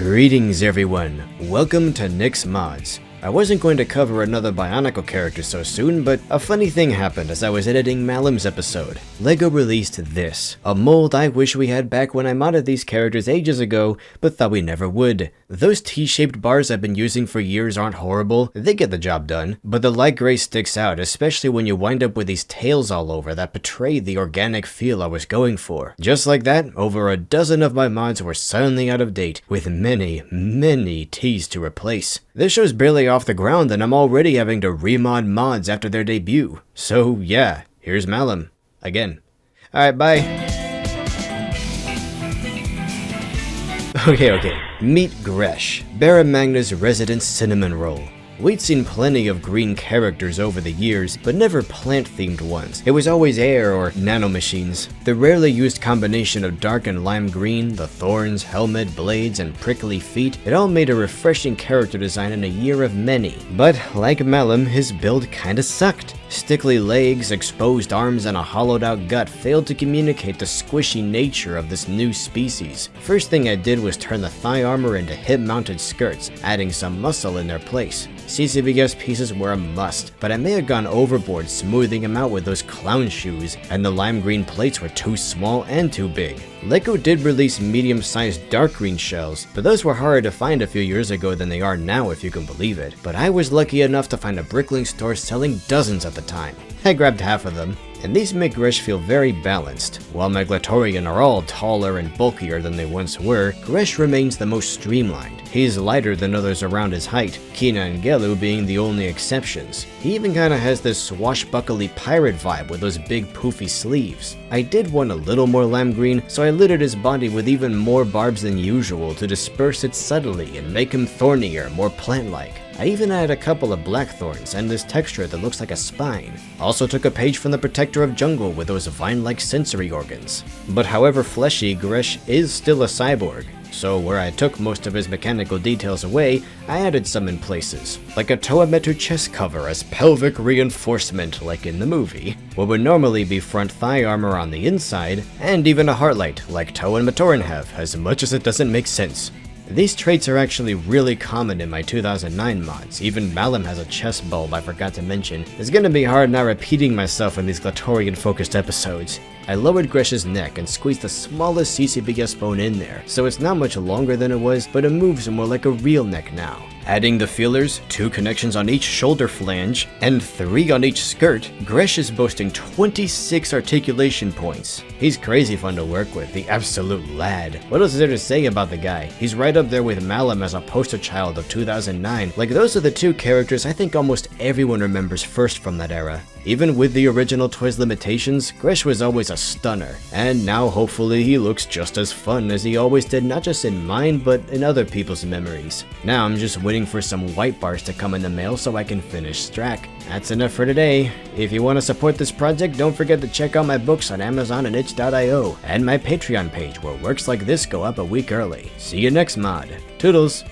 Greetings everyone, welcome to Nick's Mods. I wasn't going to cover another Bionicle character so soon, but a funny thing happened as I was editing Malum's episode. LEGO released this, a mold I wish we had back when I modded these characters ages ago, but thought we never would. Those T-shaped bars I've been using for years aren't horrible, they get the job done, but the light gray sticks out, especially when you wind up with these tails all over that betray the organic feel I was going for. Just like that, over a dozen of my mods were suddenly out of date, with many T's to replace. This show's barely off the ground and I'm already having to remod mods after their debut. So yeah, here's Malum. Again. Alright, bye. Okay. Meet Gresh, Baramagna's resident cinnamon roll. We'd seen plenty of green characters over the years, but never plant-themed ones. It was always air or nanomachines. The rarely used combination of dark and lime green, the thorns, helmet, blades, and prickly feet, it all made a refreshing character design in a year of many. But like Malum, his build kinda sucked. Stickly legs, exposed arms, and a hollowed-out gut failed to communicate the squishy nature of this new species. First thing I did was turn the thigh armor into hip-mounted skirts, adding some muscle in their place. CCBS pieces were a must, but I may have gone overboard smoothing them out with those clown shoes, and the lime green plates were too small and too big. LEGO did release medium-sized dark green shells, but those were harder to find a few years ago than they are now if you can believe it. But I was lucky enough to find a Bricklink store selling dozens at the time. I grabbed half of them, and these make Gresh feel very balanced. While my Glatorian are all taller and bulkier than they once were, Gresh remains the most streamlined. He's lighter than others around his height, Kina and Gelu being the only exceptions. He even kinda has this swashbuckly pirate vibe with those big poofy sleeves. I did want a little more lime green, so I littered his body with even more barbs than usual to disperse it subtly and make him thornier, more plant-like. I even added a couple of black thorns and this texture that looks like a spine. Also took a page from the Protector of Jungle with those vine-like sensory organs. But however fleshy, Gresh is still a cyborg. So where I took most of his mechanical details away, I added some in places, like a Toametu chest cover as pelvic reinforcement like in the movie, what would normally be front thigh armor on the inside, and even a heartlight like Toe and Matoran have, as much as it doesn't make sense. These traits are actually really common in my 2009 mods, even Malum has a chest bulb I forgot to mention. It's gonna be hard not repeating myself in these Glatorian focused episodes. I lowered Gresh's neck and squeezed the smallest CCBS bone in there, so it's not much longer than it was, but it moves more like a real neck now. Adding the feelers, 2 connections on each shoulder flange, and 3 on each skirt, Gresh is boasting 26 articulation points. He's crazy fun to work with, the absolute lad. What else is there to say about the guy? He's right up there with Malum as a poster child of 2009. Like, those are the 2 characters I think almost everyone remembers first from that era. Even with the original toy's limitations, Gresh was always a stunner, and now hopefully he looks just as fun as he always did, not just in mine, but in other people's memories. Now I'm just waiting for some white bars to come in the mail so I can finish Strack. That's enough for today. If you want to support this project, don't forget to check out my books on Amazon and itch.io, and my Patreon page where works like this go up a week early. See you next mod. Toodles!